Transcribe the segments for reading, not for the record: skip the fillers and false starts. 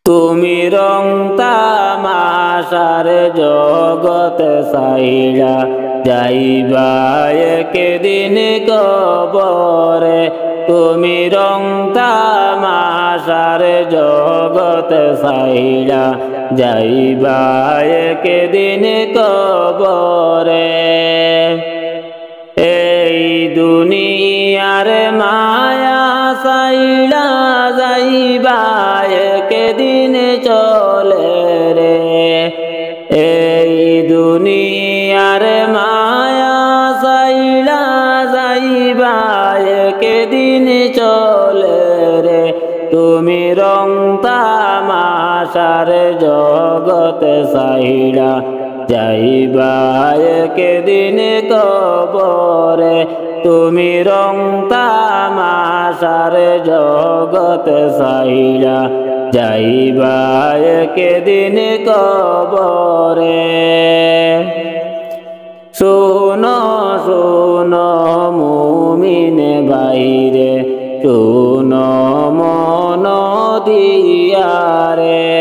তুমি রং তামাশার জগতে সাইরা যাইবা একদিন কবরে। তুমি রং তামাশার জগতে সাইরা যাইবা একদিন কবরে। এই দুনিয়ার মায়া সাইরা যাইবা একদিন চলে রে। এই দুনিয়ার মায়া সাইরা যাইবা একদিন চলে রে। তুমি রং তামাশার জগতে সাইরা যাইবা একদিন কবরে। তুমি রং তামাশার জগতে সাইরা যাইবা একদিন কবরে। শুনো শুনো মুমিন বাইরে, শুনো মন দিয়ারে।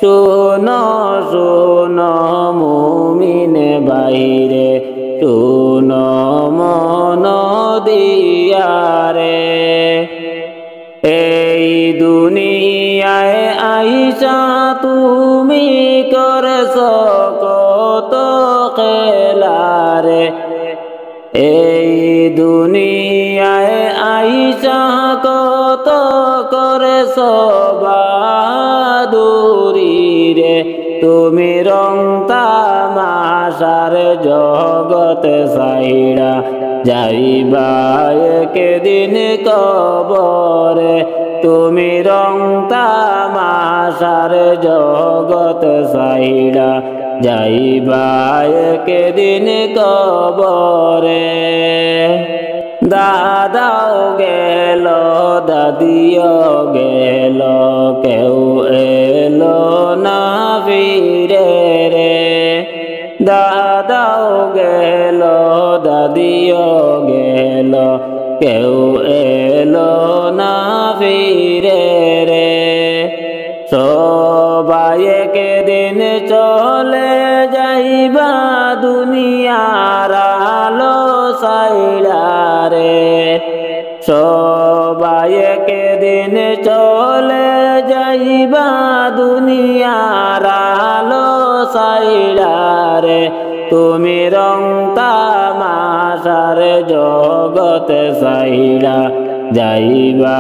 শুনো শুনো মুমিন বাইরে, শুনো মন দিয়ারে। এই দুনিয়ায় আইসা তুমি করছ কত খেলারে। এই দুনিয়ায় আইসা কত করেছ বাহাদুরি রে। তুমি রং তামাশার জগতে সাইরা যাইবা একদিন কবরে। তুমি রং তামাশার জগতে সাইরা যাইবা একদিন কবরে। দাদাও গেল দাদিও গেল, কেউ এলো না ফিরে রে। দাদাও গেল দাদিও গেল, কেউ এলো না ফিরে রে। সবাই একদিন চলে যাইবা দুনিয়ার আলো সাইরা রে। সবাই একদিন চলে যাইবা দুনিয়ার আলো সাইরা রে। তুমি রং তামাশার জগতে সাইরা যাইবা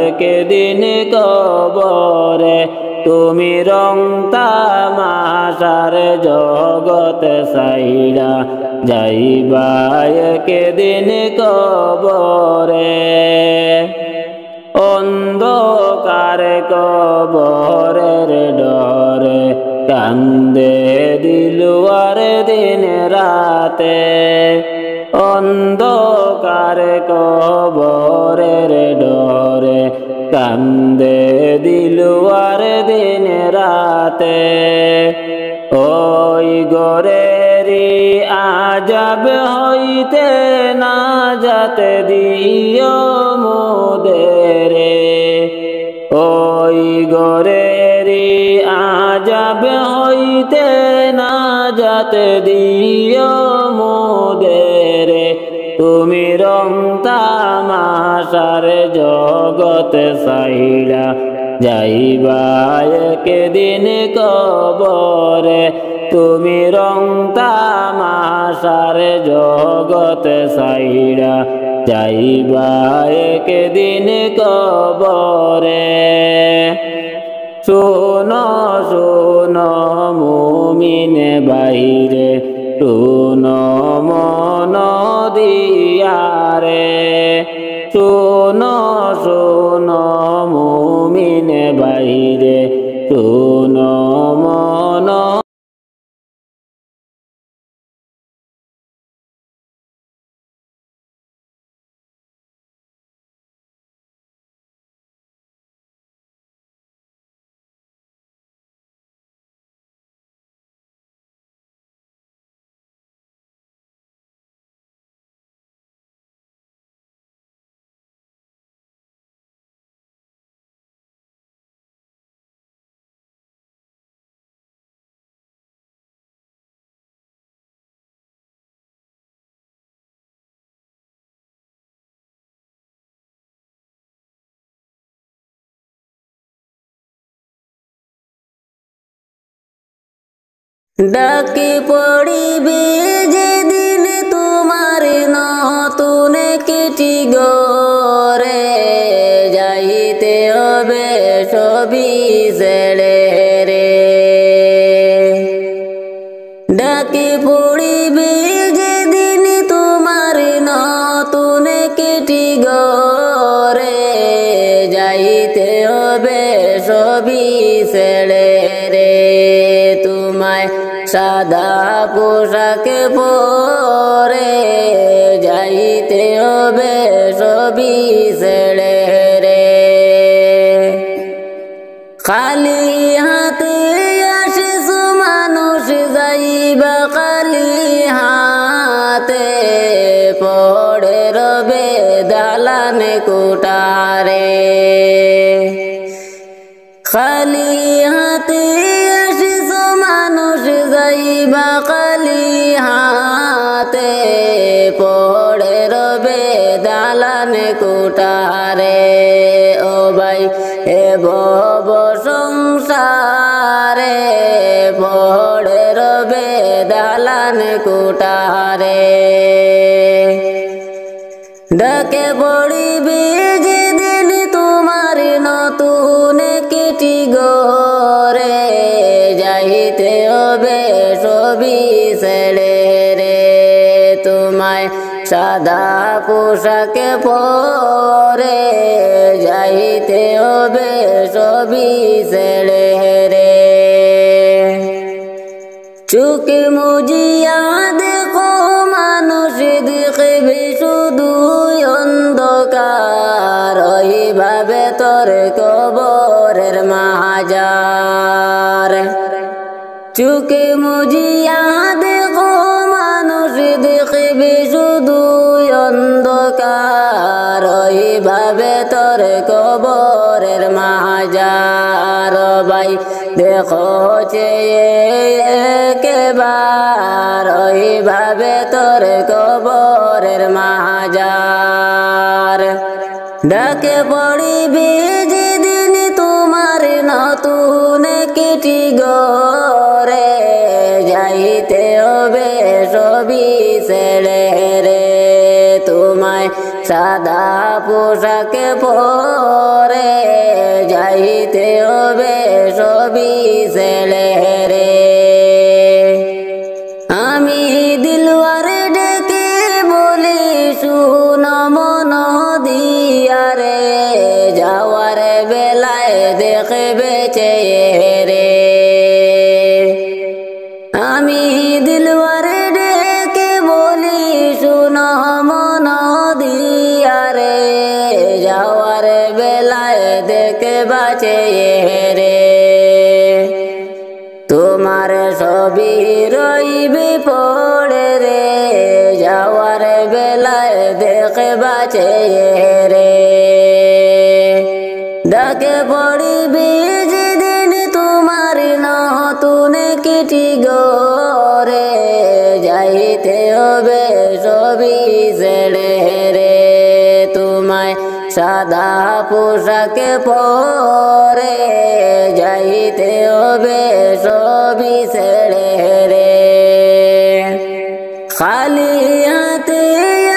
একদিন কবরে। তুমি রং তামাশার জগতে সাইরা যাইবা একদিন কবরে। অন্ধকার কবরের ডরে কান্দে দিলওয়ার দিন রাতে। অন্ধকার কবরের ডরে কান্দে দিলওয়ার দিন রাতে। ওই গরেরি আজাব হইতে না যাতে দিও মোদেরে। ওই গরেরি আজাব হইতে না যাতে দিও মোদেরে। তুমি রং তামাশার জগতে সাইরা যাইবা একদিন কবরে। তুমি রং তামাশার জগতে সাইরা যাইবা একদিন কবরে। শুনো শুনো মুমিন বাইরে, শুনো মন দিয়ারে। শুনো শুনো মুমিন বাইরে, শুনো মন ডাকি পড়িবে যেদিন তোমার নতুন কিটি গরে যাইতে হবে সবই ছেড়ে রে। ডাকি পড়িবে যেদিন তোমার নতুন কিটি গরে যাইতে হবে সবই ছেড়ে রে। তোমায় সাদা পোশাক পরে যাইতে হবে সবই ছেড়ে রে। খালি হাতে আসিছো মানুষ যাইবা খালি হাতে পড়ে রবে দালান কোটারে। খালি হাতে আসিছো মানুষ যাইবা খালি হাতে পড়ে রবে দালান কোটারে। ও ভাই এ ভব সংসারে পড়ে রবে দালান কোটারে। ডাকে পড়িবে যেদিন তোমার নতুন কিটি গরে যাইতে হবে সবই ছেড়ে রে। তোমায় সাদা পোশাক পরে যাইতে হবে সবই ছেড়ে রে। চোখ মুজিয়া দেখো মানুষ দেখবে শুধু অন্ধকার ওইভাবে তোর কবরের মাজার। চোখ মুজিয়া দেখো মানুষ দেখবে শুধু অন্ধকার ওইভাবে তোর কবরের মাজার। ভাই দেখো একবার ওইভাবে তোর কবরের মাজার। ডাকে পড়িবে যেদিন তোমার নতুন কিটি গরে যাইতে হবে সবই ছেড়ে রে। তোমায় সাদা পোশাক পরে যাইতে হবে সবই ছেড়ে রে। আমি দিলওয়ার ডেকে বলি শুন মন দিয়া রে যাওয়ার বেলায় দেখবে চেয়ে রে। আমি দিলওয়ার ডেকে বলি শুন মন দিয়া রে যাওয়ার বেলায় দেখবা চেয়ে রে। তোমার সবই রইবে পড়ে রে যাওয়ার বেলায় দেখবা চেয়ে রে। ডাকে পড়িবে যেদিন তোমার নতুন কিটি গরে যাইতে হবে সবই ছেড়ে রে। তোমায় সাদা পোশাক পরে যাইতে হবে সবই ছেড়ে রে। খালি হাতে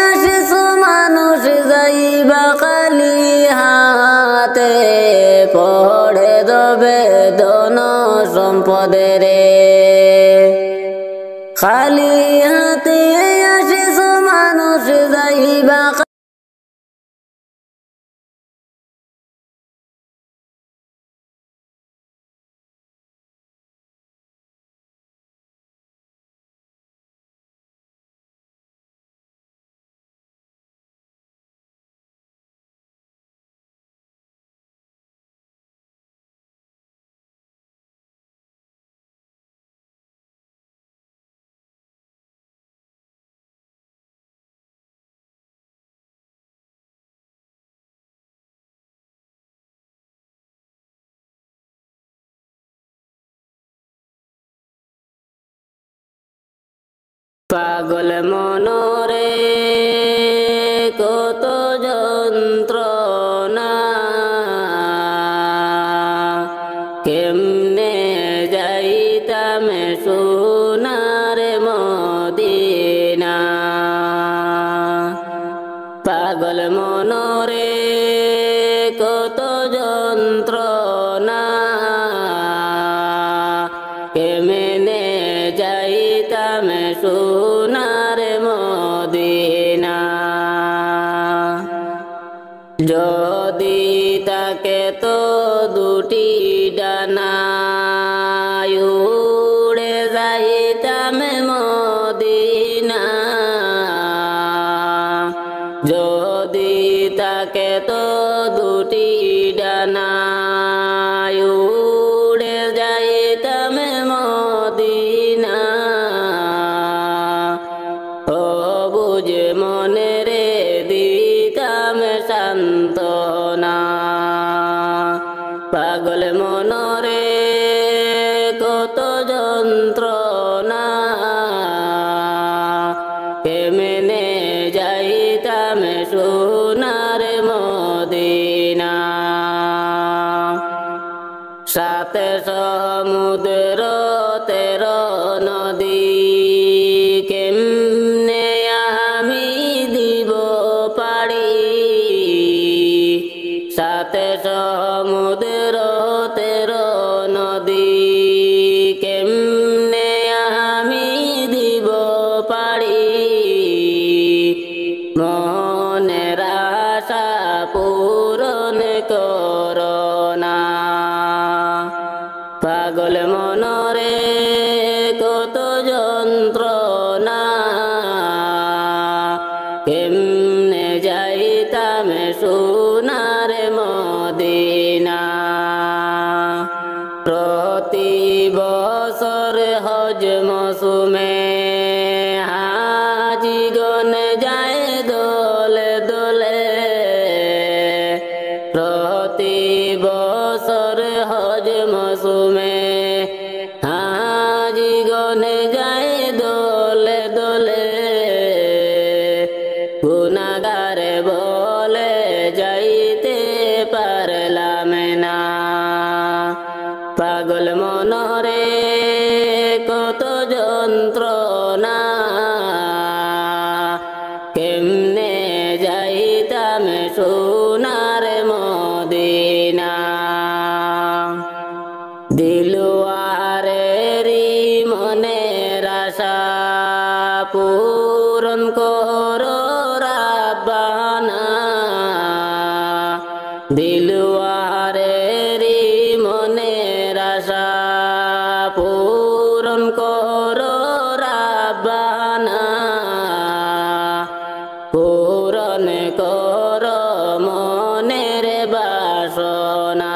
আসিছো মানুষ যাইবা খালি হাতে পড়ে দেবে ধন সম্পদে রে। খালি হাতে আসিছো মানুষ যাইবা পাগল মনরে কত যন্ত্রণা কেমনে যাইতাম সোনার মদিনা যদি তাকে তো দুটি ডানা উড়ে যাইতাম মদিনা যদি তাকে তো দুটি ডানা উড়ে যাইতাম মদিনা ও বুঝে মনে রে দিতাম সান্তনা পাগল মনরে কত যন্ত্রণা কেমনে যাইতাম সোনার মদিনা সাথে সমুদ্র 13 নদী কেমনে আমি দিব পাড়ি সাথে সমুদ্র 13 নদী কেমনে আমি দিব পাড়ি মনের আশা পূরণ করোনা পাগল মনরে কত যন্ত্রণা কেমনে যাইতাম সোনার মদিনা প্রতি বছর হজ মৌসুমে হাজিগণ যায় দোলে দোলে প্রতি বছর হজ মৌসুমে হাজিগণ যায় দোলে দোলে গুনাহগার বলে যাইতে পারলাম না পাগল মনরে কত যন্ত্রণা কেমনে যাইতাম সোনার মদিনা দিলওয়ারেরি মনের আশা পূরণ করো রাব্বানা দিলওয়ারেরি মনের আশা পূরণ করো রাব্বানা পূরণ করো মনের বাসনা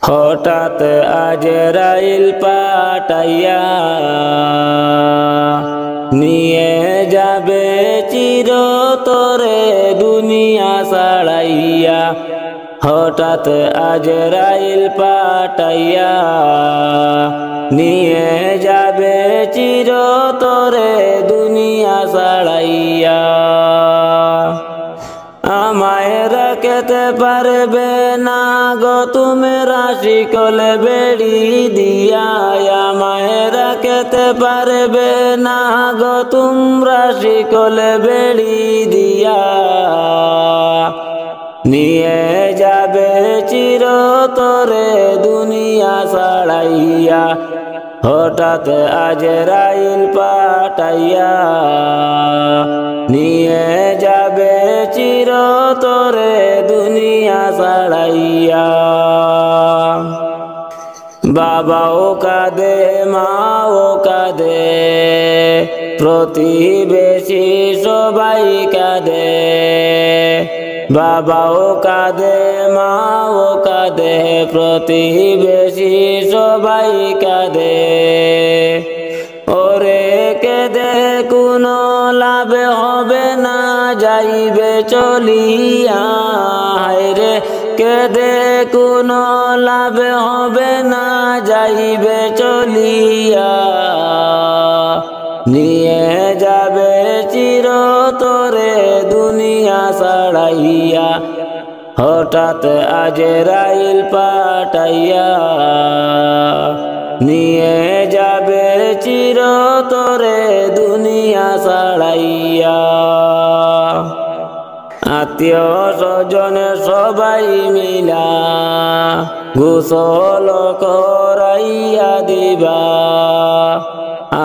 হঠাৎ আজরাইল পাঠাইয়া নিয়ে যাবে চিরতরে দুনিয়া ছাড়াইয়া হঠাৎ আজরাইল পাঠাইয়া নিয়ে যাবে চিরতরে দুনিয়া ছাড়াইয়া আমায় রাখতে পারবে না গো তুমি রাশি কলে বেড়ি দিয়া আমায় রাখতে পারবে না গো তোমরা শিকলে বেড়ি দিয়া নিয়ে যাবে চিরতরে দুনিয়া ছাড়াইয়া হঠাৎ আজরাইল পাঠাইয়া নিয়ে যাবে চিরতরে দুনিয়া ছাড়াইয়া বাবাও কাঁদে মাও কাঁদে প্রতিবেশী সবাই কাঁদে, বাবাও কাঁদে মাও কাঁদে, প্রতিবেশী সবাই কাঁদে। ওরে কেঁদে কোনো লাভ হবে না, যাইবে চলিয়া। হায়রে কেঁদে কোনো লাভ হবে না, যাইবে চলিয়া। নিয়ে যাবে চিরতরে দুনিয়া ছাড়াইয়া, হঠাৎ আজরাইল পাঠাইয়া। নিয়ে যাবে চিরতরে দুনিয়া ছাড়াইয়া। আত্মীয় স্বজন সবাই মিলা গোসল করাইয়া দিবা,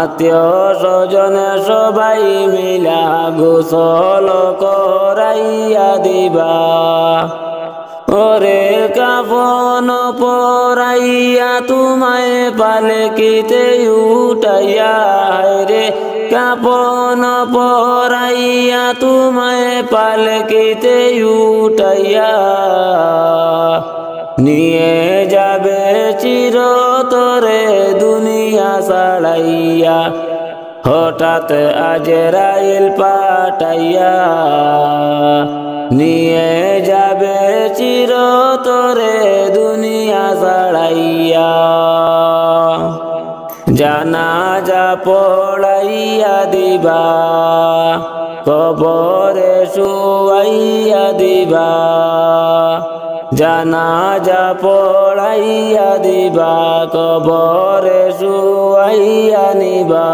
আত্মীয় স্বজন সবাই মিলা গোসল করাইয়া দিবা। ওরে কাফন পরাইয়া তোমায় পালকিতে উঠাইয়া, রে কাফন পরাইয়া তোমায় পালকিতে উঠাইয়া। নিয়ে যাবে চিরতরে দুনিয়া ছাড়াইয়া, হঠাৎ আজরাইল পাঠাইয়া। নিয়ে যাবে চিরতরে দুনিয়া ছাড়াইয়া। জানাজা পড়াইয়া দিবা, কবরে শুয়াইয়া দিবা। জানাজা পড়াইয়া দিবা, কবরে শুয়াইয়া নিবা।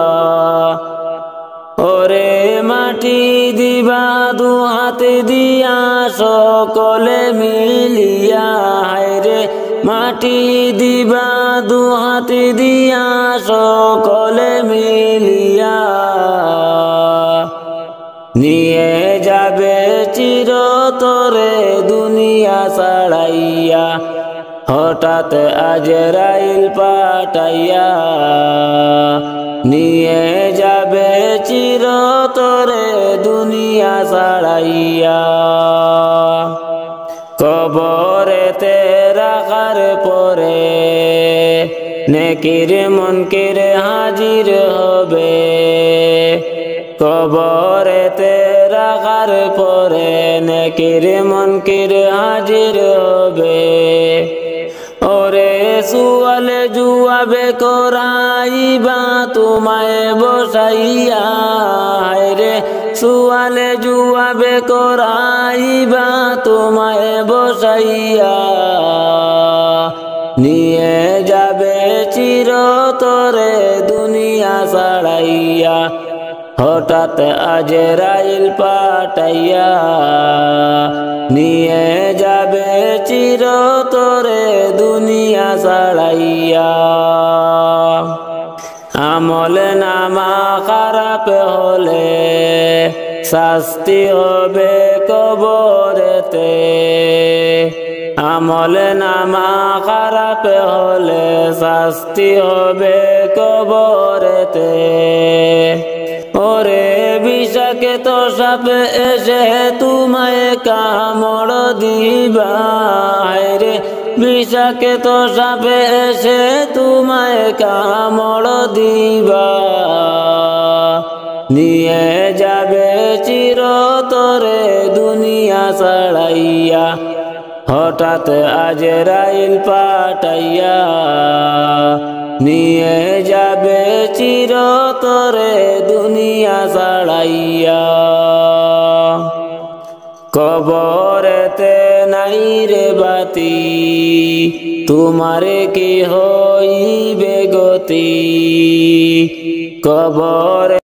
ওরে মাটি দিবা দু হাতে দিয়া সকলে মিলিয়া, হায়রে মাটি দিবা দু হাতে দিয়া সকলে মিলিয়া। নিয়ে যাবে চিরতরে দুনিয়া ছাড়াইয়া, হঠাৎ আজরাইল পাঠাইয়া। নিয়ে যাবে চিরতরে দুনিয়া ছাড়াইয়া। কবরেতে রাখার পরে নেকির মুনকির হাজির হবে, কবরেতে রাখার পরে নেকির মুনকির হাজির হবে। ওরে সুয়ালে জুয়াবে করাইবা তোমায় বসাইয়া, হায়রে সুয়ালে জুয়াবে করাইবা তোমায় বসাইয়া। নিয়ে যাবে চিরতরে দুনিয়া ছাড়াইয়া, হঠাৎ আজরাইল পাঠাইয়া। নিয়ে যাবে চিরতরে দুনিয়া ছাড়াইয়া। আমল নামা খারাপ হলে শাস্তি হবে কবরেতে, আমল নামা খারাপ হলে শাস্তি হবে কবরেতে। ওরে বিষাক্ত সাপ এসে তোমায় কামড় দিবা, রে বিষাক্ত সাপ এসে তোমায় কামড় দিবা। নিয়ে যাবে চিরতরে দুনিয়া ছাড়াইয়া, হঠাৎ আজরাইল পাঠাইয়া। নিয়ে যাবে চিরতরে দুনিয়া ছাড়াইয়া। কবরেতে নাই রে বাতি, তোমার কি হইবে গতি। কবরে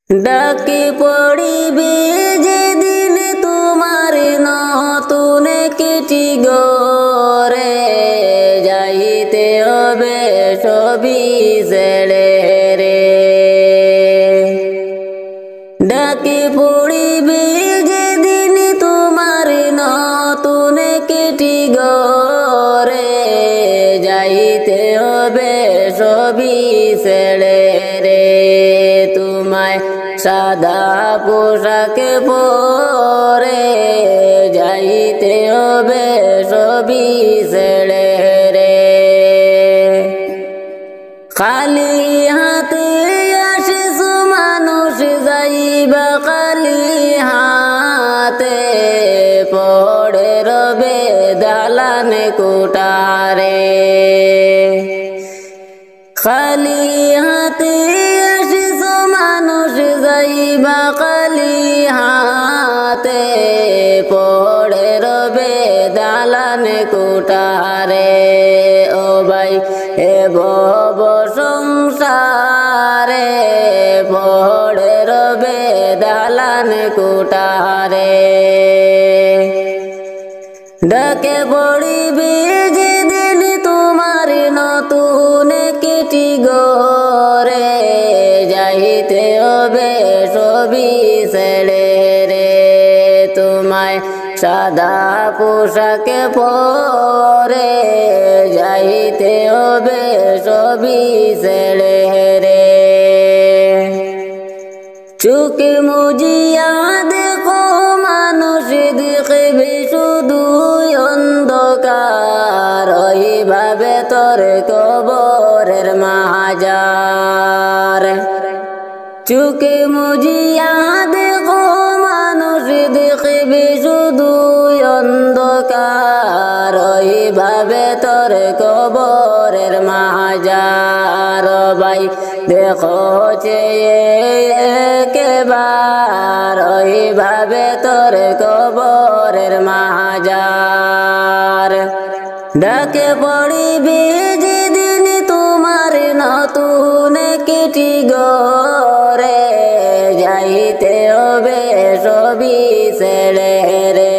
ডাকি পড়িবে যেদিন তোমার নতুন কেটি গরে যাইতে হবে সবই ছেড়ে রে ডাকি পড়িবে যেদিন তোমার নতুন কেটি গরে যাইতে হবে সবই ছেড়ে রে তোমায় সাদা পোশাক পরে যাইতে হবে সবই ছেড়ে রে খালি হাতে আসিস মানুষ যাইবা খালি হাতে পড়ে রবে দালান কোটারে খালি হাতে আসিস মানুষ যাইবা খালি হাতে পড়ে রবে দালান কোটারে ও ভাই এ ভব সংসারে পড়ে রবে দালান কোটারে ডাকে পড়িবে যেদিন তোমার নতুন কেটি গরে যাইতে হবে সবই ছেড়ে রে তোমায় সাদা পোশাক পরে যাইতে হবে সবই ছেড়ে রে চোখে মুজিয়া দেখো মানুষ দেখবে শুধু অন্ধকার ওইভাবে তোর কবরের মাজার চোখে মুজিয়া দেখো মানুষ দেখবে শুধু অন্ধকার ওইভাবে তোর কবরের মাজার ভাই দেখো একবার ওইভাবে তোর কবরের মাজার ডাকে পড়িবে যেদিন তোমার নতুন কেটি গরে যাইতে হবে সবই ছেড়ে রে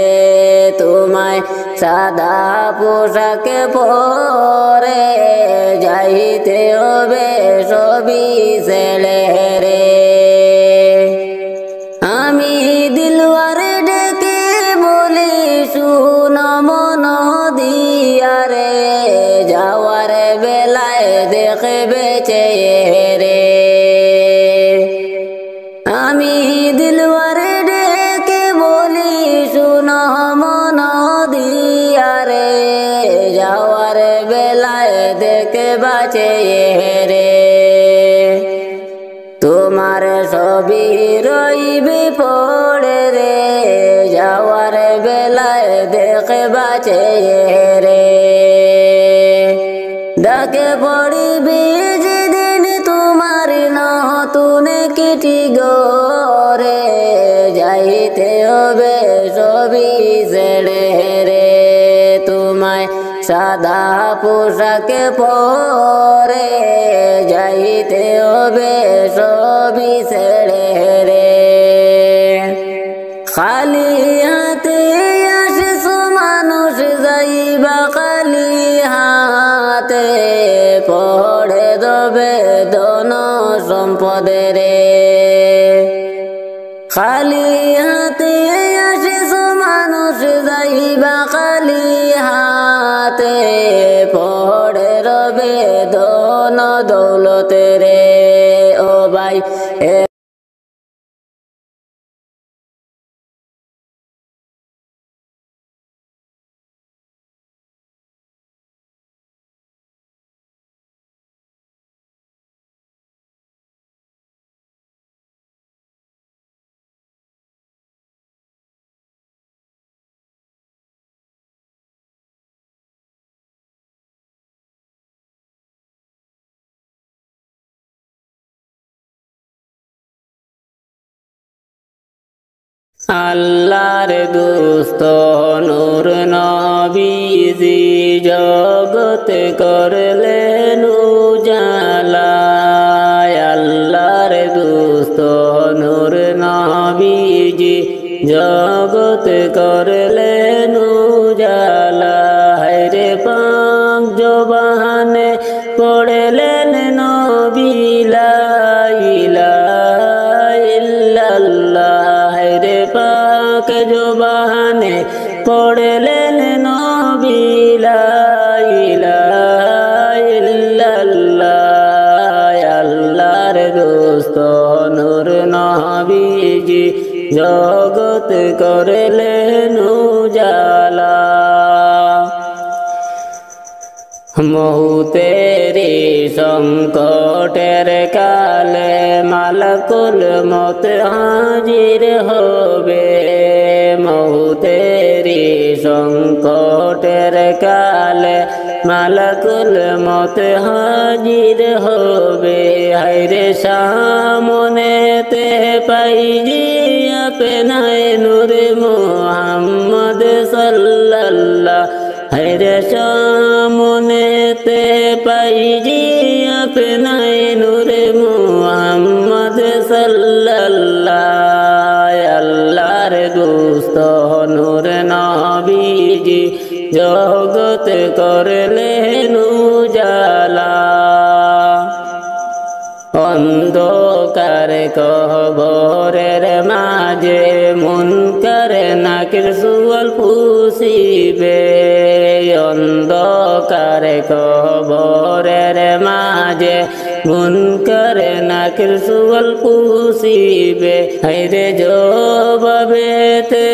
তোমায় সাদা পোশাক পরে যাইতে হবে সবই ছেড়ে রে আমি দিলওয়ারে ডেকে বলি শুন মন দিয়ারে যাওয়ার বেলায় দেখবে চেয়ে আমি দিলওয়ারে ডেকে বলি শুন মন দিয়ারে যাওয়ার বেলায় দেখে বাঁচে রে তোমার সবই রইবে পড়ে রে যাওয়ার বেলায় দেখে বাঁচে রে ডাকে পড়িবে যেদিন তোমার নতুন কেটি গরে যাইতে হবে সবই ছেড়ে রে তোমায় সাদা পোশাক পরে যাইতে হবে সবই ছেড়ে রে খালি হাতে আসিস মানুষ যাইবা খালি হাতে পড়ে দেবে ধন সম্পদে রে খালি হাতে আসিস মানুষ যাইবা খালি হাতে পড়ে রবে ধন দৌলতে রে ও ভাই আল্লাহর দোস্ত নূর নবীজি জগতে করলেন উজালা আল্লাহর দোস্ত জগৎ করলেন উজালা। হায়রে পাক জবানে পড়লেন নবী লা ইলাহা ইল্লাল্লাহ। হায়রে পাক জবানে পড়লেন নবী লা ইলাহা ইল্লাল্লাহ। আল্লাহর দোস্ত নূর নবীজি জগৎ করলেন উজালা। মৌতেরি সংকটের কালে মালাকুল মত হাজির হবে। মৌতেরি সংকটের কালে মালাকুল মত হাজির হবে। হায়রে সামনেতে পাইজি আপনায় নূরে মুহাম্মদ সাল্লাল্লাহ। হায়রে সামনেতে পাইজি আপনায় নূরে মুহাম্মদ সাল্লাল্লাহ। আল্লাহর দোস্ত নূর নবীজি জগৎ করলেন উজালা। অন্ধকার কবরের মাঝে মুনকার নাকির সুয়াল পুষিবে। অন্ধকার কবরের মাঝে মুনকার নাকির সুয়াল পুষিবে। হায়রে জবাবেতে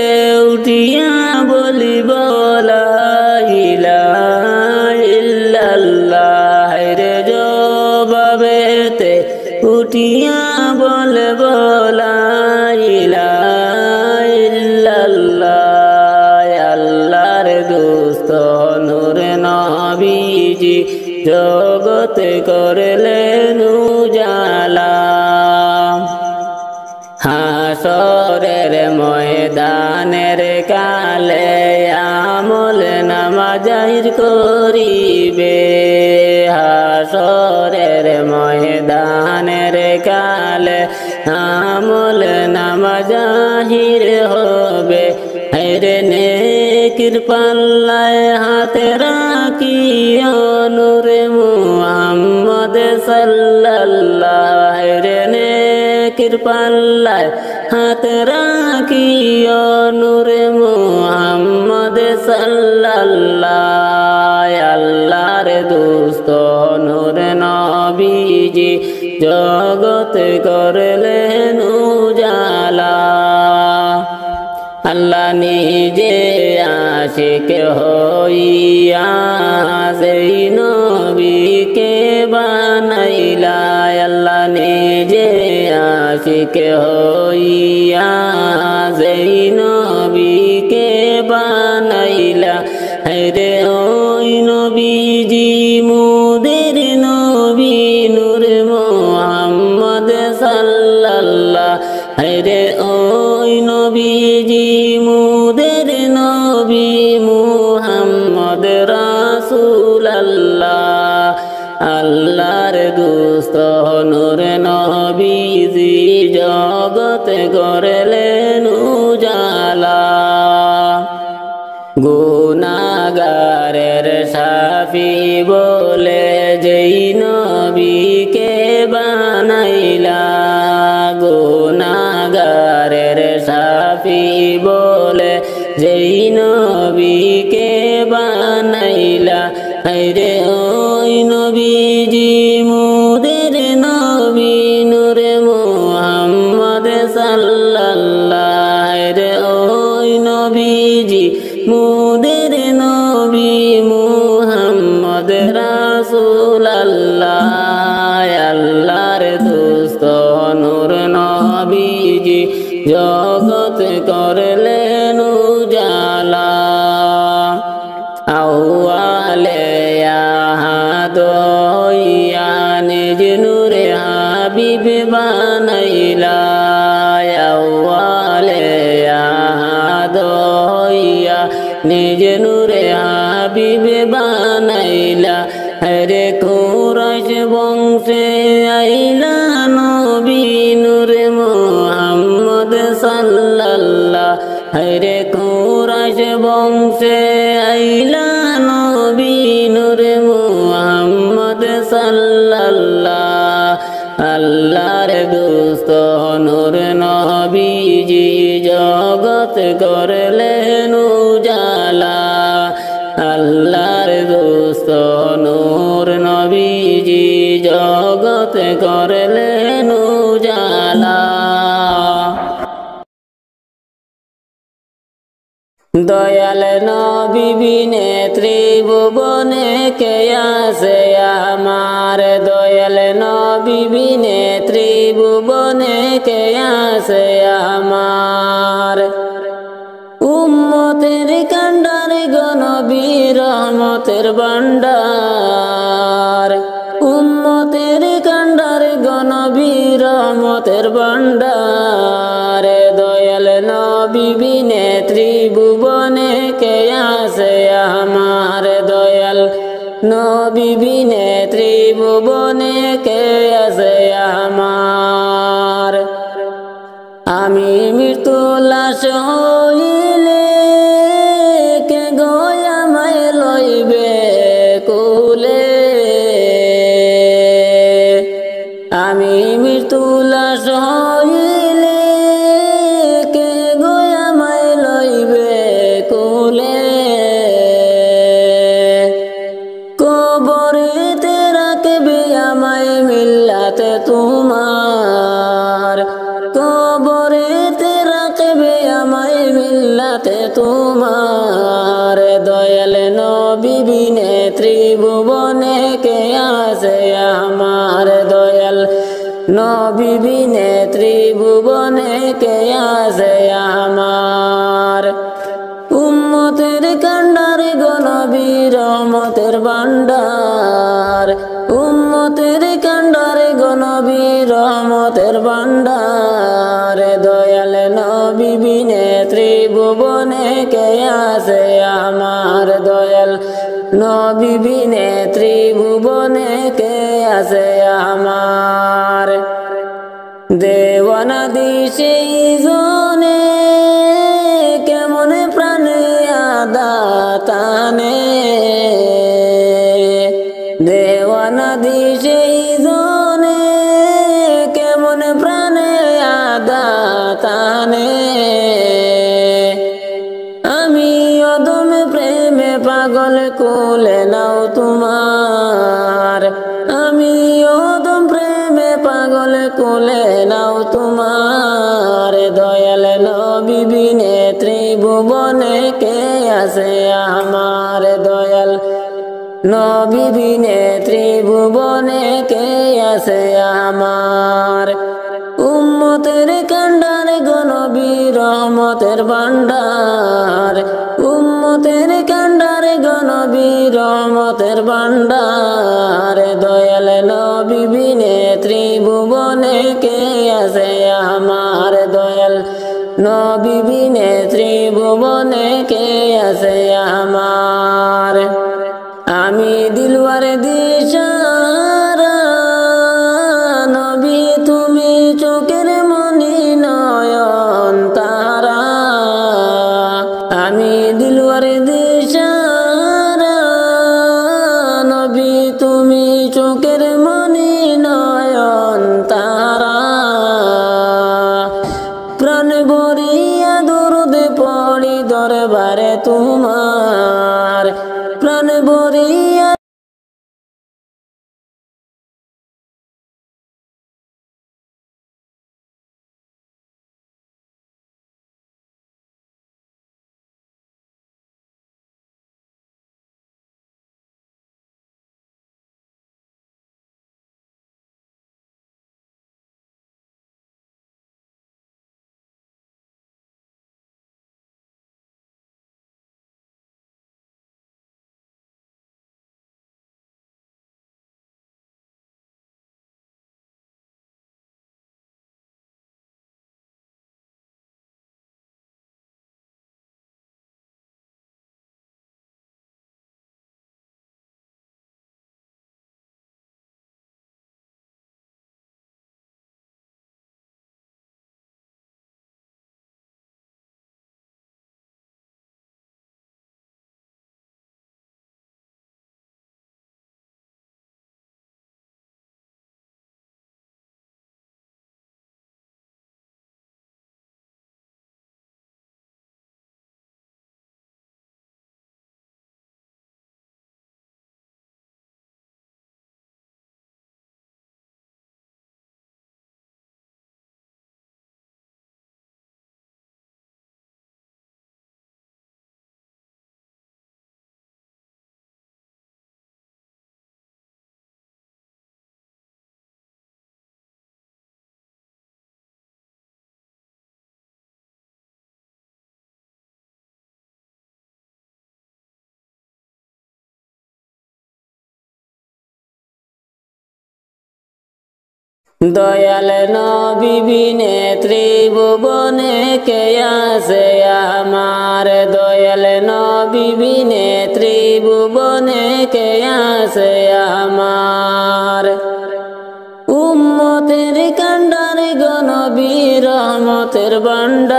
উঠিয়া বলিব লা ইলাহা ইল্লাল্লাহ। হায়রে জবাবেতে উঠিয়া বলব লা ইলাহা ইল্লাল্লাহ। আল্লাহর দোস্ত নূর নবীজি জগৎ করলেন উজালা। হাসরের ময়দানের কালে আমল নামা জাহির করিবে। হাসরের ময়দানের কালে আমল নামা জাহির হবে। হায়রে নেকির পাল্লায় হাতে রাখিও নূরে মুহাম্মদ সাল্লাল্লাহ। হায়রে নেকির পাল্লায় হাতে রাখিও নূরে মুহাম্মদ সাল্লাল্লাহ। আল্লাহর দোস্ত নূর নবীজি জগৎ করলেন উজালা। আল্লাহ নিজে আশিক হইয়া সেই নবীকে বানাইলা। আল্লাহ নিজে আশিক হইয়া সেই নবীকে বানাইলা। হায়রে ওই নবীজি মুদের নবী নূর মুহাম্মদ সাল্লাল্লাহ। হায়রে ওই নবীজি মুদের নবী মুহাম্মদ রাসূলুল্লাহ। আল্লাহর দোস্ত নূর নবীজি জগৎ করলেন উজালা। গুনাহগারের শাফি বলে যেই নবীকে বানাইলা। গুনাহগারের শাফি বলে যেই নবীকে বানাইলা। হায়রে ওই নবীজি মুদের নবী নূরে মুহাম্মদ সাল্লাল্লাহ। হায়রে ওই নবীজি মুদের নবী মুহাম্মদ রাসূলুল্লাহ। আল্লাহর দোস্ত নূর নবীজি জগৎ করলেন উজালা। আউয়ালে আহাদ হইয়া নিজ নূরে হাবিব বানাইলা। আউয়ালে আহাদ হইয়া নিজ নূরে হাবিব বানাইলা। হরে কুরাইশ বংশে আইলা নবী নূরে মুহাম্মদ সাল্লাল্লাহ। হরে কুরাইশ বংশে আইলা নবী নূরে মুহাম্মদ সাল্লাল্লাহ আল্লাহর দোস্ত নূর নবীজি জগৎ করলেন উজালা আল্লাহর দোস্ত নূর নবীজি জগৎ করলেন উজালা দয়াল নবী বিনে ত্রিভুবনে কে আছে আমার দয়াল নবী বিনে ত্রিভুবনে কে আছে আমার উম্মতের কান্ডার গো নবী রহমতের ভান্ডার উম্মতের কান্ডার গো নবী রহমতের ভান্ডার দয়াল নবী বিনে ত্রিভুবনে কে আছে আমার দয়াল নবী বিনে ত্রিভুবনে কে আছে আমার আমি মৃত্যু লাশ হইলে কে আমায় লইবে কুলে আমি মৃত্যু লাশ হইলে কে আমায় লইবে কুলে কবরেতে রাখবে আমায় মিল্লাতে তোমার কবরেতে রাখবে আমায় মিল্লাতে তোমার দয়াল নবী বিনে ত্রিভুবনে কে আছে আমার দয়াল নবী বিনে ত্রিভুবনে কে আছে আমার উম্মতের কান্ডার গো নবী রহমতের ভান্ডার উম্মতের কান্ডার গো নবী রহমতের ভান্ডার দয়াল নবী বিনে ত্রিভুবনে কে আছে আমার দয়াল নবী বিনে ত্রিভুবনে কে আছে আমার দেওয়ানা দিশে জনে কেমন প্রাণে আদাতানে দেওয়ানা দিশে জনে কেমন প্রাণে আদাতানে আমি অদমে প্রেমে পাগল কোলে নাও তোমার আমি অদম প্রেমে পাগল কোলে নাও তোমার দয়াল নবী বিনে ত্রিভুবনে কে আছে আমার দয়াল নবী বিনে ত্রিভুবনে কে আছে আমার উম্মতের কান্ডার গো নবী রহমতের ভান্ডার উম্মতের কান্ডার গো নবী রহমতের ভান্ডার দয়াল নবী বিনে ত্রিভুবনে কে আছে আমার দয়াল নবী বিনে ত্রিভুবনে কে আছে আমার আমি দিলওয়ার দিশারা নবী তুমি চোখের মনি নয়ন তারা আমি দিলওয়ার দিশারা নবী তুমি চোখের মনি নয়ন তারা প্রাণ ভরিয়া দরুদ পড়ি দরবারে তোমার প্রাণ ভরিয়া দয়াল নবী বিনে ত্রিভুবনে কে আছে আমার, দয়াল নবী বিনে ত্রিভুবনে কে আছে আমার। উম্মতের কান্ডার গো নবী রহমতের ভান্ডার,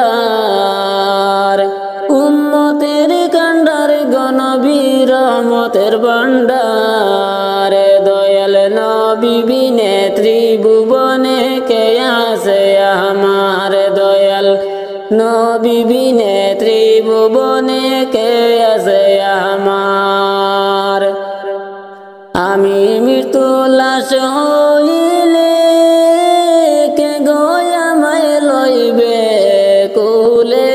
উম্মতের কান্ডার গো নবী রহমতের ভান্ডার। দয়াল নবী বিনে ত্রিভুবনে কে আছে আমার, দয়াল নবী বিনে ত্রিভুবনে কে আছে আমার। আমি মৃত্যু লাশ হইলে কে গো আমায় লইবে কুলে,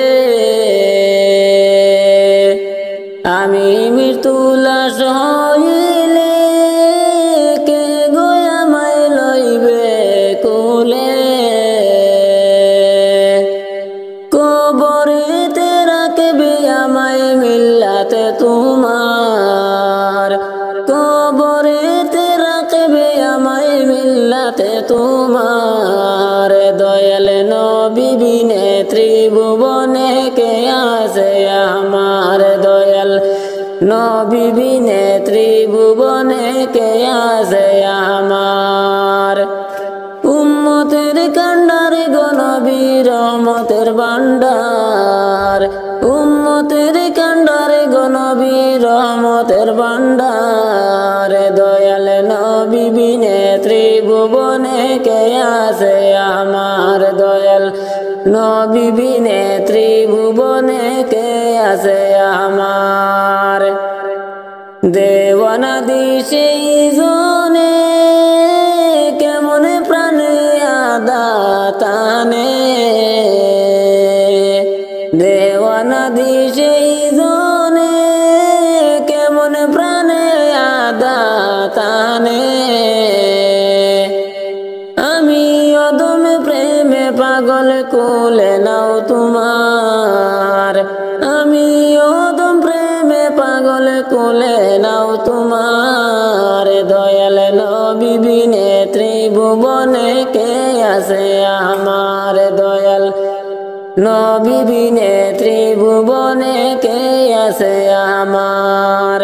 আমি মৃত্যু লাশ হইলে কে গো আমায় লইবে কুলে। কবরেতে রাখবে আমায় মিল্লাতে তোমার, কবরেতে রাখবে আমায় মিল্লাতে তোমার। দয়াল নবী বিনে ত্রিভুবনে কে আছে আমার, দয়াল নবী বিনে ত্রিভুবনে কে আছে আমার। উম্মতের কান্ডার গো নবী রহমতের ভান্ডার, উম্মতের কান্ডার গো নবী রহমতের ভান্ডার। দয়াল নবী বিনে ত্রিভুবনে কে আছে আমার, দয়াল নবী বিনে ত্রিভুবনে কে আছে আমার। দেওয়ানা দিশে জনে কেমন প্রাণে আদাতানে, দেওয়ানা দিশে জনে কেমন প্রাণে আদাতানে। আমি অদম প্রেমে পাগল কোলে নাও তোমার, আমি অদম প্রেমে পাগল কোলে নাও তোমার। দয়াল নবী বিনে ত্রিভুবনে কে আছে আমার, দয়াল নবী বিনে ত্রিভুবনে কে আছে আমার।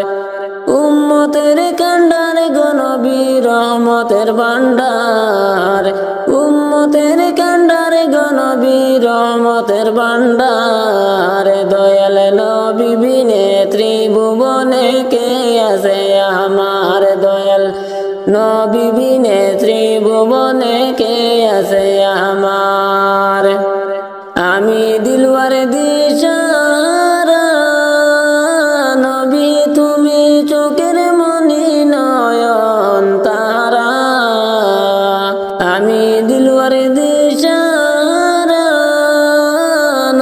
উম্মতের কান্ডার গো নবী রহমতের ভান্ডার, উম্মতের কান্ডার গো নবী রহমতের ভান্ডার। দয়াল নবী বিনে ত্রিভুবনে কে আছে আমার, দয়াল নবী বিনে ত্রিভুবনে কে আছে আমার। আমি দিলওয়ার দিশারা নবী তুমি চোখের মনি নয়ন তারা, আমি দিলওয়ার দিশারা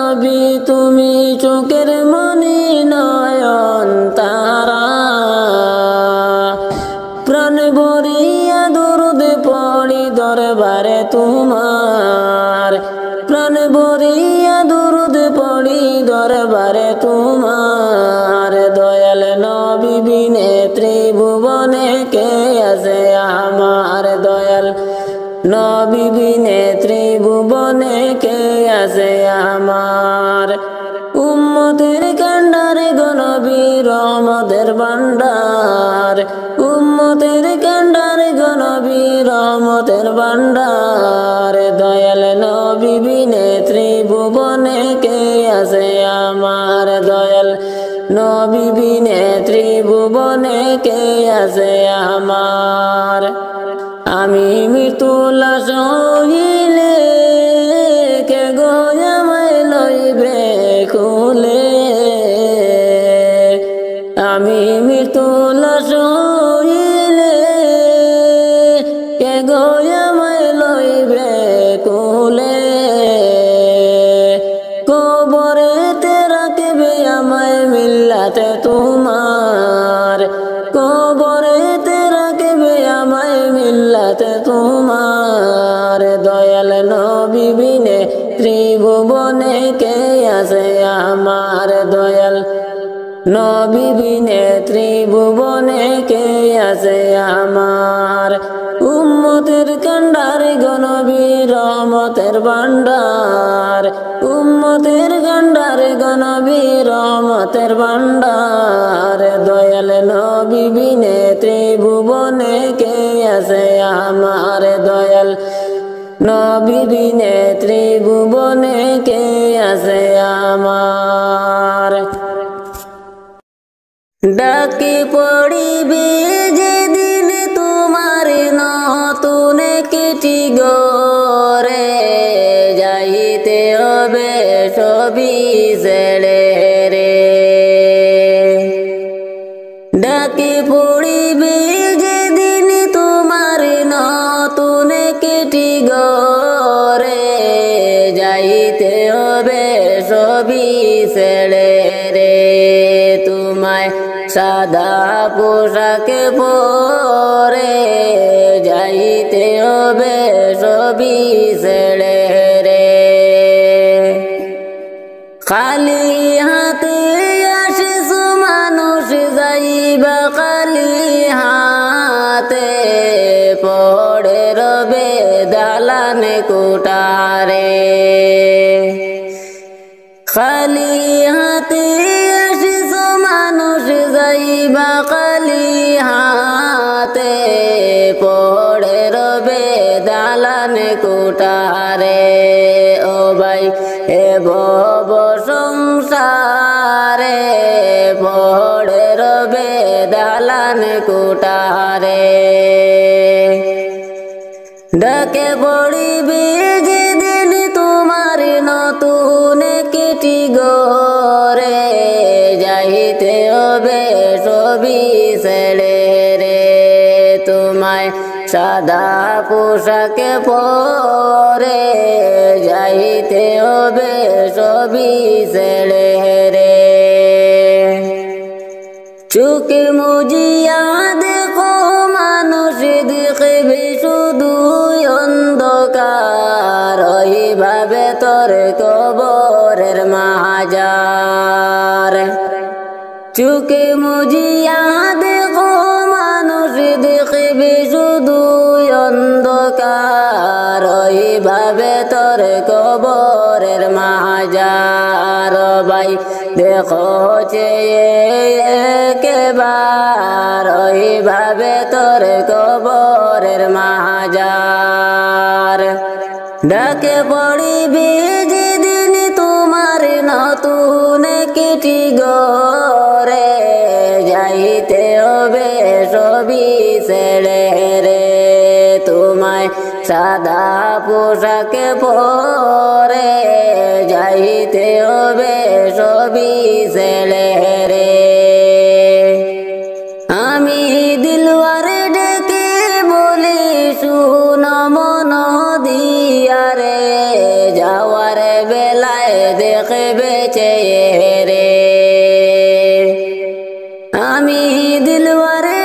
নবী তুমি চোখের মনি নয়ন তারা। প্রাণ ভরিয়া দরুদ পড়ি দরবারে তোমার, প্রাণ ভরিয়া দরুদ পড়ি দরবারে তোমার। দয়াল নবী বিনে ত্রিভুবনে কে আছে আমার, দয়াল নবী বিনে ত্রিভুবনে কে আছে আমার। উম্মতের কান্ডার গো নবী রহমতের ভান্ডার, উম্মতের কান্ডার গো নবী রহমতের ভান্ডার। দয়াল নবী বিনে ত্রিভুবনে কে আছে আমার, দয়াল নবী বিনে ত্রিভুবনে কে আছে আমার। আমি মৃত্যু লাশ হইলে কে গো আমায় লইবে কুলে, আমি মৃত্যু লাশ হইলে কে গো আমায় লইবে কুলে। কবরেতে রাখবে আমায় মিল্লাতে তোমার, কবরেতে রাখবে আমায় মিল্লাতে তোমার। দয়াল নবী বিনে ত্রিভুবনে কে আছে আমার, দয়াল নবী বিনে ত্রিভুবনে কে আছে আমার। উম্মতের কান্ডার গো রহমতের ভান্ডার, উম্মতের গন্ডারে গনবী রহমতের ভান্ডার। দয়াল নবী বিনে ত্রিভুবনে কে আছে আমার, দয়াল নবী বিনে ত্রিভুবনে কে আছে আমার। ডাকি পড়িবে যেদিন তোমার নতুন কিটি গরে, যাইতে হবে সবই ছেড়ে রে। ডাকি পড়িবে যেদিন তোমার নতুন কিটি গরে, যাইতে হবে সবই ছেড়ে রে। তোমায় সাদা পোশাকে পরে, যাইতে হবে সবই ছেড়ে রে। খালি হাতে আসিস মানুষ, যাইবা খালি হাতে, পড়ে রবে দালানে কোটারে। খালি হাতে আসিস মানুষ, যাইবা খালি হাতে, পড়ে রবে দালানে কোটারে। ও ভাই এ ভব সংসারে, পড়ে রবে দালানে কোটারে। ডাকে পড়িবে যেদিন তোমার নতুন কিটি গরে, যাইতে হবে সবই ছেড়ে রে। তোমায় সাদা পোশাকে পরে, যাইতে হবে সবই ছেড়ে রে। চোখ মুজিয়া দেখো মানুষ, দেখবে শুধু অন্ধকার, ওইভাবে তোর কবরের মাজার। চোখ মুজিয়া দেখো মানুষ, দেখবে শুধু অন্ধকার, ওইভাবে তোর কবরের মাজার। ভাই দেখো চেয়ে একবার, ওইভাবে তোর কবরের মাজার। ডাকে পড়িবে যেদিন তোমার নতুন কিটি গরে, যাইতে হবে সবই ছেড়ে রে। তোমায় সাদা পোশাকে পরে, যাইতে হবে সবই ছেড়ে রে। আমি দিলওয়ারে ডেকে বলি শুন মন দিয়া রে, যাওয়ার বেলায় দেখবে চেয়ে রে। আমি দিলওয়ারে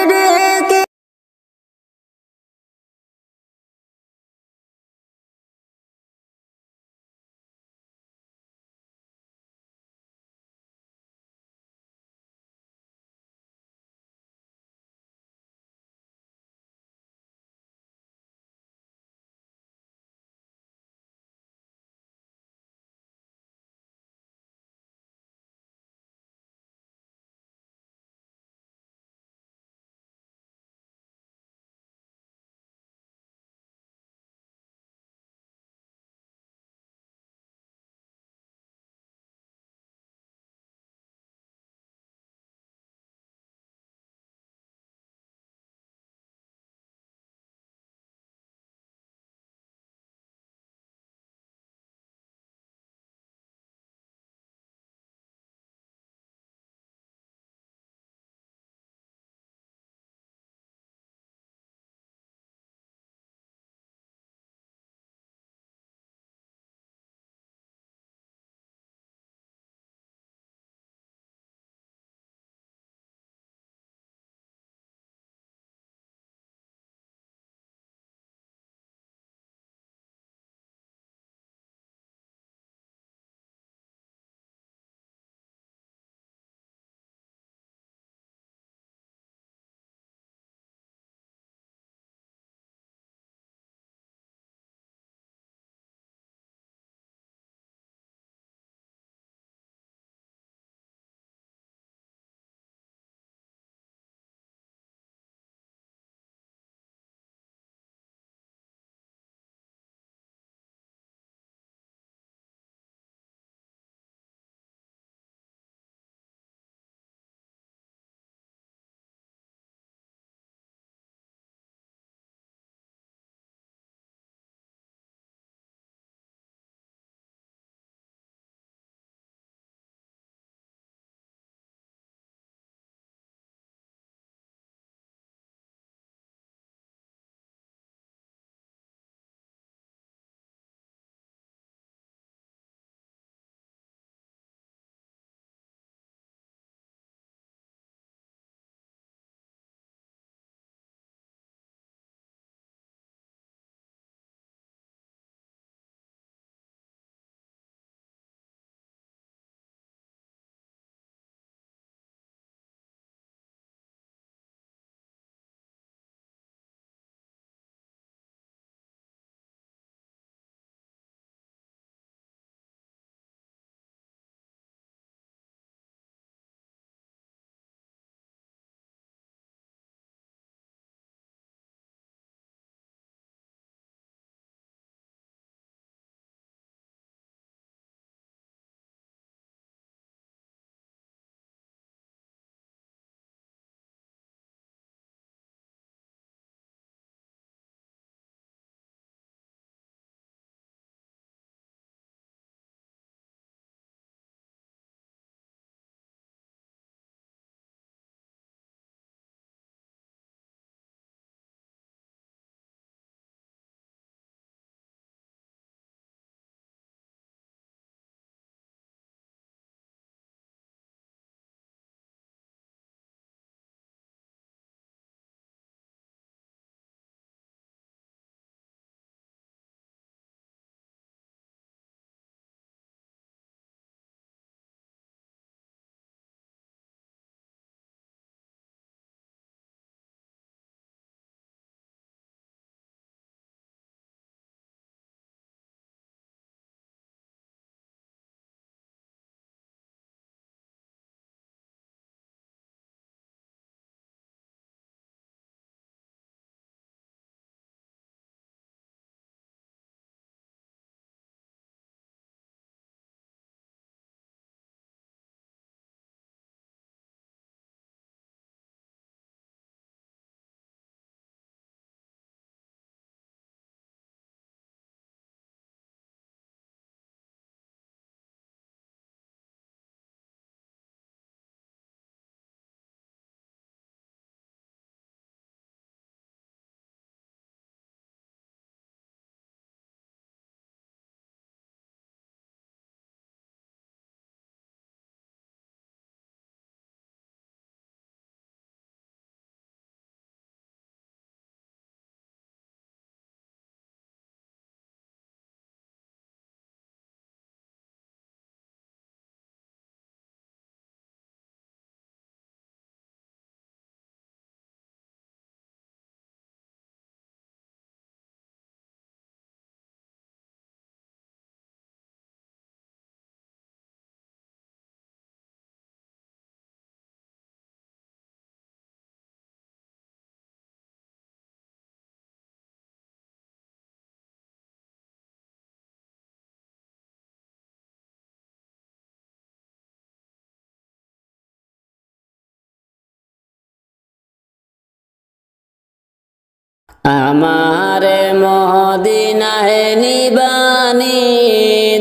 আমারে মদিনায় নিবানি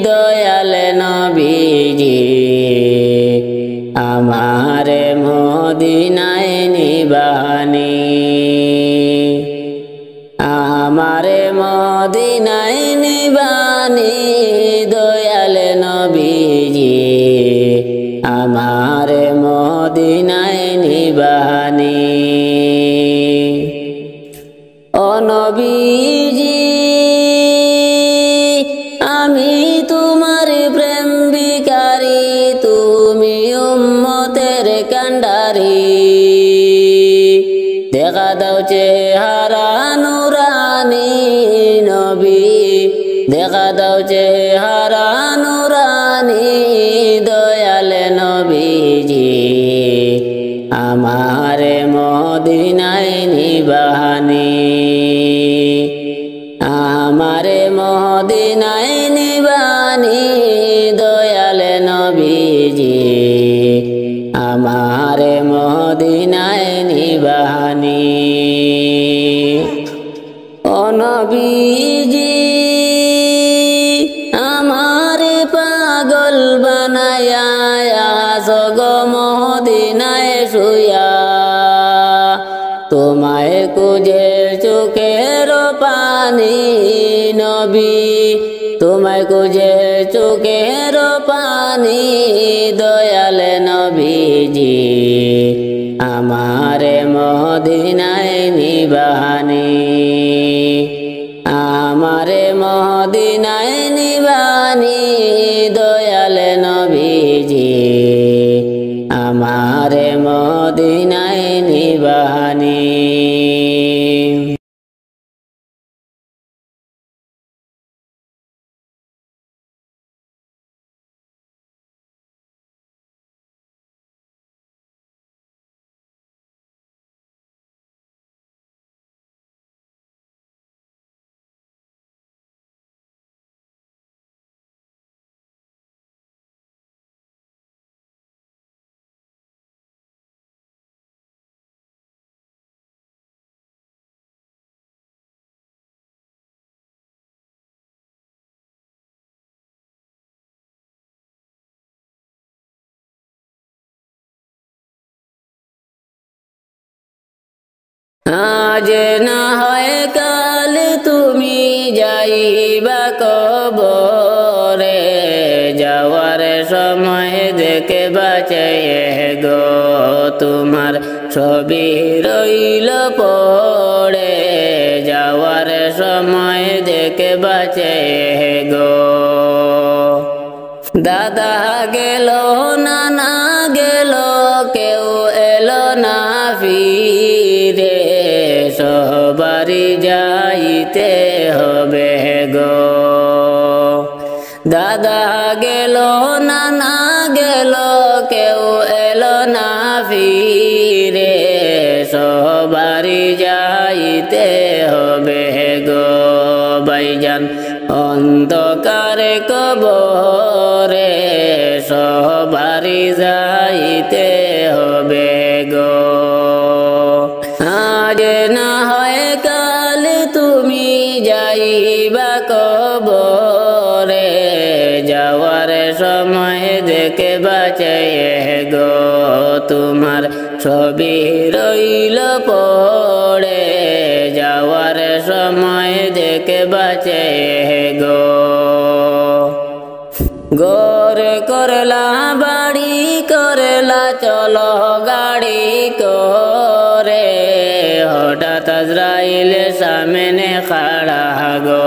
দয়াল নবীজি আমারে মদিনায় নিবানি আমারে মদিনায় নিবানি দয়াল নবীজি আমারে মদিনায় নিবানি ও নবীজি আমি তোমার প্রেম ভিখারি তুমি উম্মতের কান্ডারি দেখা দাও চেহারা নুরানি নবী দেখা দাও চেহারা নুরানি দয়াল নবীজি আমারে মদিনায় নিবানি আমারে মদিনায় নিবানি দয়াল নবীজি আমারে মদিনায় নিবানি ও নবীজি আমারে পাগল বানায়া সগ মদিনায় শুয়া তোমায় কুজে চোখের পানি নবী তোমায় কুজে চোখের পানি দয়াল নবীজি আমারে মদিনায় নিবানি আমারে মদিনায় নিবানি দয়াল নবীজি আমারে মদিনায় নিবানি আজ না হয় কাল তুমি যাইবা কবরে যাওয়ার সময় দেখে বাঁচে গো তোমার ছবি রইল পড়ে যাওয়ার সময় দেখে বাঁচে গো দাদা গেল নানা গেল কেউ এলো না ফিরে সবারই যাইতে হবে গো দাদা গেল নানা গেল কেউ এলো না ফিরে সবারই যাইতে হবে গো ভাইজান অন্ধকারে কবরে সবারই যাইতে হবে গো আজ না হয় কাল তুমি যাইবা কবরে যাওয়ার সময় দেখে বাঁচে গো তোমার ছবি রইল পড়ে যাওয়ার সময় দেখে বাঁচে গো গোর করলা বাড়ি করলা চলো গাড়ি করে হঠাৎ আজরাইল সামনে খাড়া গো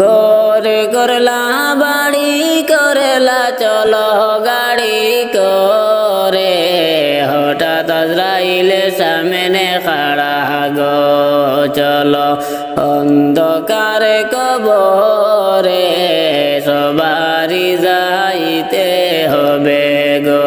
গোর করলা বাড়ি করলা চলো গাড়ি করে হঠাৎ আজরাইল সামনে খাড়া গো চলো অন্ধকারে কবরে সবারই যাইতে হবে গো।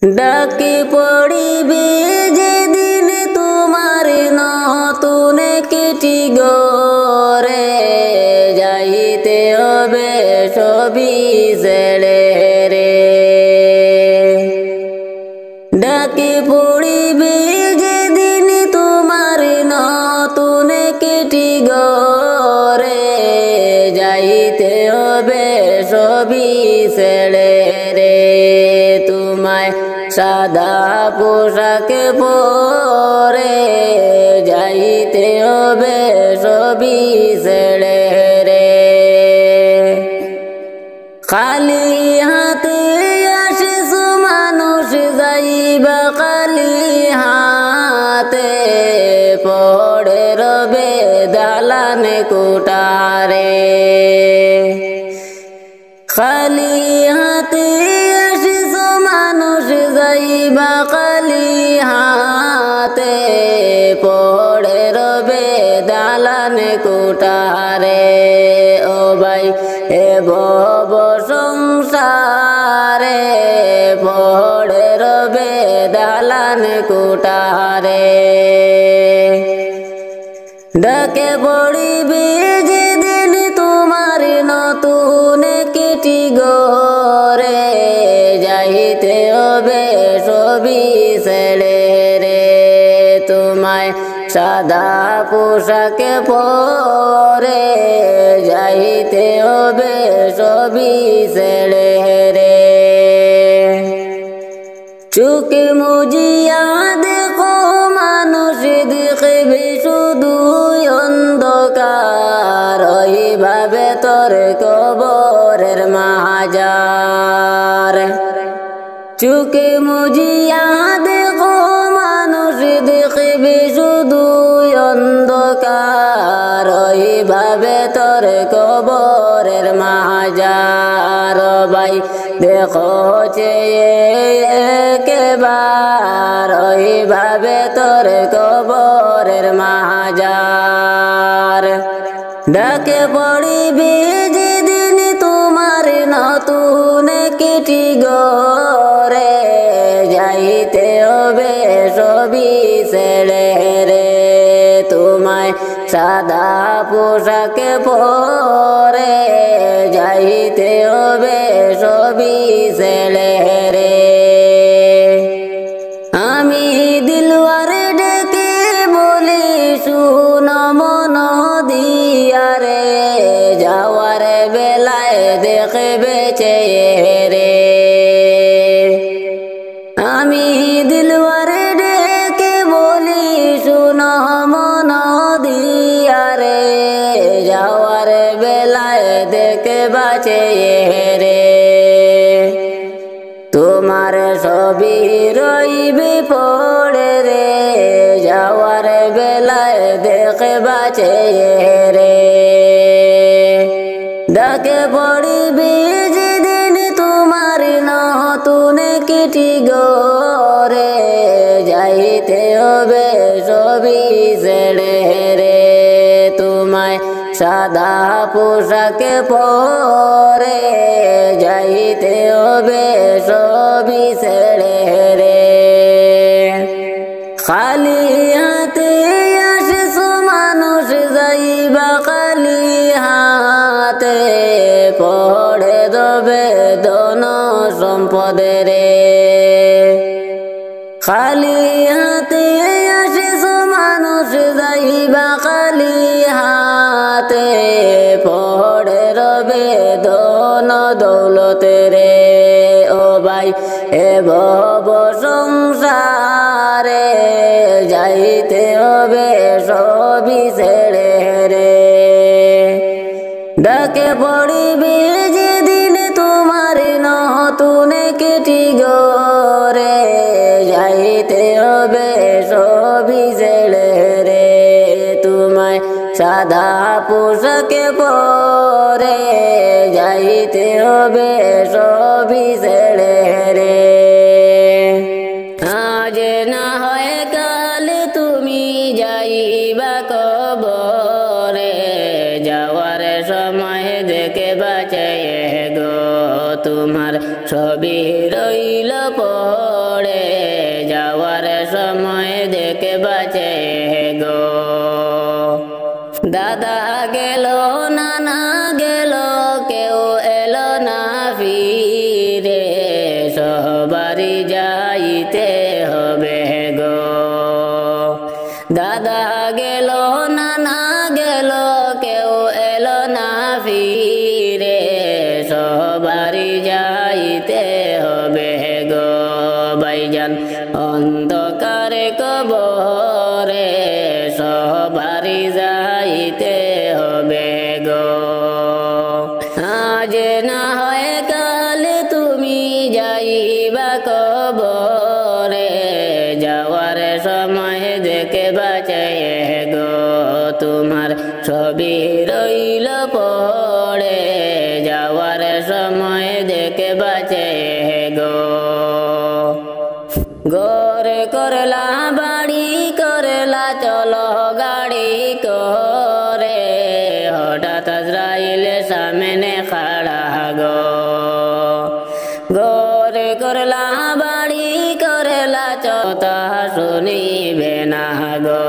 ডাকি পড়িবে যেদিন তোমার নতুন কেটি গরে যাইতে হবে সবই ছেড়ে রে ডাকি পড়িবে যেদিন তোমার নতুন কেটি গরে যাইতে হবে সবই ছেড়ে রে তোমায় সাদা পোশাক পরে যাইতে হবে সবই ছেড়ে রে খালি হাতে আসিস মানুষ যাইবা খালি হাতে পড়ে রবে দালান কোটারে খালি হাতে আসিস মানুষ যাইবা খালি হাতে পড়ে রবে দালান কোটারে ও ভাই এ ভব সংসারে পড়ে রবে দালান কোটারে ডাকে পড়িবে যেদিন তোমার নতুন কেটি গরে যাইতে হবে সবই ছেড়ে রে তোমায় সাদা পোশাক পরে যাইতে হবে সবই ছেড়ে রে চোখে মুজিয়া দেখো মানুষ দেখবে শুধু অন্ধকার ওইভাবে তোর কবরের মাজার চোখে মুজিয়া দেখো মানুষ দেখবে শুধু অন্ধকার ওইভাবে তোর কবরের মাজার ভাই দেখো একবার ওইভাবে তোর কবরের মাজার ডাকে পড়িবে যেদিন তোমার নতুন কেটি গরে যাইতে হবে সবই ছেড়ে রে তোমায় সাদা পোশাক পরে যাইতে হবে সবই ছেড়ে রে আমি দিলওয়ারে ডেকে বলি শুন মন দিয়ারে যাওয়ার বেলায় দেখবে চেয়ে আমি দিলওয়ারে ডেকে বলি শুন মন দিয়ারে যাওয়ার বেলায় দেখবা চেয়ে রে তোমার সবই রইবে পড়ে রে যাওয়ার বেলায় দেখবা চেয়ে রে ডাকে পড়িবে যেদিন তোমার নতুন কেটি গরে যাইতে হবে সবই ছেড়ে রে তোমায় সাদা পোশাক পরে যাইতে হবে সবই ছেড়ে রে খালি হাতে আসিস মানুষ যাইবা খালি হাতে পড়ে দেবে ধন সম্পদে রে খালি হাতে আসিস মানুষ যাইবা খালি হাতে পড়ে রবে ধন দৌলতে রে ও ভাই এ ভব সংসারে যাইতে হবে সবই ছেড়ে রে ডাকে পড়িবে যেদিন তোমার নতুন কেটি গরে যাইতে হবে সবই ছেড়ে রে তোমায় সাদা পোশাক পরে যাইতে হবে সবই ছেড়ে রে আজ না হয় কাল তুমি যাইবা কবরে যাওয়ার সময় দেখে বাঁচে গো তোমার সবই রইল পড়ে সময় দেখে বাঁচে গো। দাদা গেল নানা গেল কেউ এলো না ফিরে, সবারই যাইতে হবে গো। দাদা গেল নানা গেল কেউ এলো না ফিরে, সবারই যাইতে হবে গো। ভাইজান অন্ধকারে কবরে সবারই যাইতে হবে গো। আজ না হয় কাল তুমি যাইবা কবরে, যাওয়ার সময় দেখে বাঁচে গো। তোমার ছবি রইল পড়ে, যাওয়ার সময় দেখে বাঁচে গো। ঘরে করলা বাড়ি করলা চলো গাড়ি করে, হঠাৎ আজরাইল সামনে খাড়া গো। ঘরে করলা বাড়ি করলা চতা শুনিবে না গো।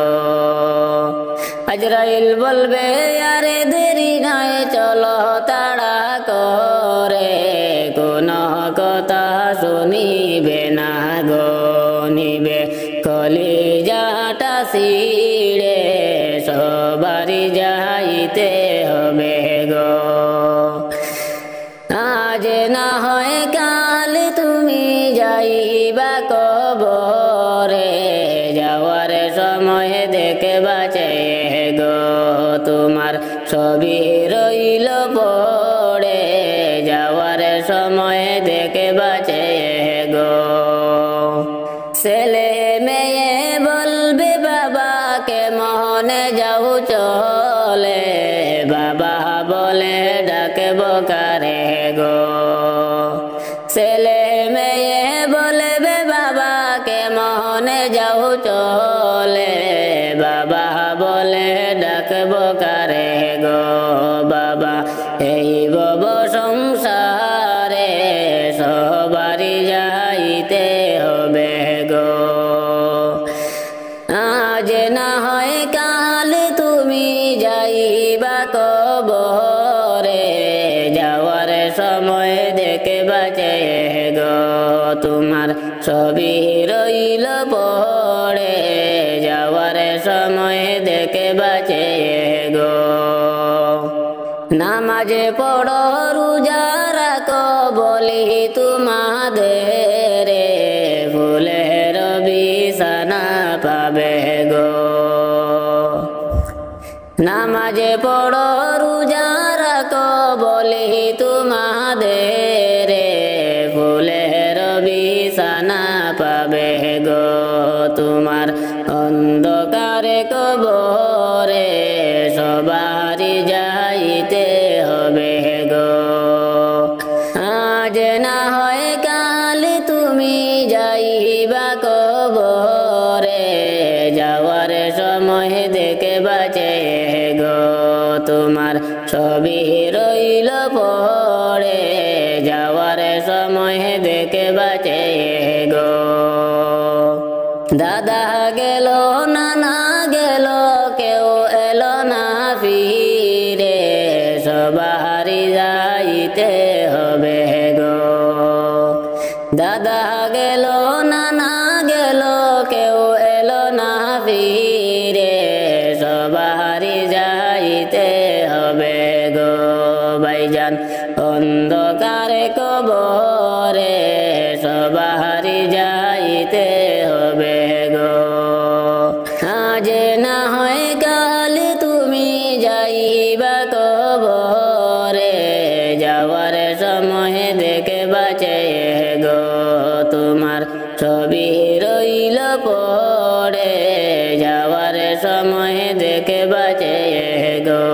আজরাইল বলবে আরে দেরি নাই চলো তাড়া করে, কোন কথা শুনিবে না গো। নিবে কলিজাটা ছিঁড়ে সবারই যাইতে হবে গো। আজ না হয় কাল তুমি যাইবা কবরে, যাওয়ার সময় দেখে বাঁচে গো। তোমার ছবি রইল পড়ে, যাওয়ার সময় দেখে বাঁচে গো। ছেলে মেয়ে বলবে বাবাকে মনে যাও চলে, বাবা বলে ডাকব কারে গো। ছেলে মেয়ে বলবে বাবাকে মনে যাও চলে, বাবা বলে ডাকব কারে গো। বাবা এই বব সংসারে সবারই যাইতে হবে গো। আজ না হয় কাল তুমি যাইবা কবরে, যাওয়ার সময় দেখে বাঁচে গো। তোমার ছবি রইল পড়ে, যাওয়ার সময় দেখে বাঁচে গো। নামাজে পড়ো রোজা রাখো বলি তোমাদের, ফুলের বিছানা পাবে গো। নামাজে পড়ো রোজা রাখো বলি তোমাদের, ফুলের বিছানা পাবে গো। তোমার অন্ধকারে কবরে সবারই যাইতে হবে গো। আজ না হয় কাল তুমি যাইবা কবরে, যাওয়ার সময় দেখে বাঁচে গো। তোমার ছবি রইল পড়ে, যাওয়ার সময় দেখে বাঁচে গো। দাদা গেল নানা গেল কেউ এলো না ফিরে, সবারই যাইতে হবে গো। দাদা গেল নানা গেল কেউ এলো না ফিরে, সবারই যাইতে হবে গো। ভাইজান অন্ধকারে কবরে সবারই যাইতে হবে গো। আজ না হয় কাল তুমি যাইবা কবরে, যাওয়ার সময় দেখে বাঁচে গো। তোমার ছবি রইল পড়ে, যাওয়ার সময় দেখে বাঁচে গো।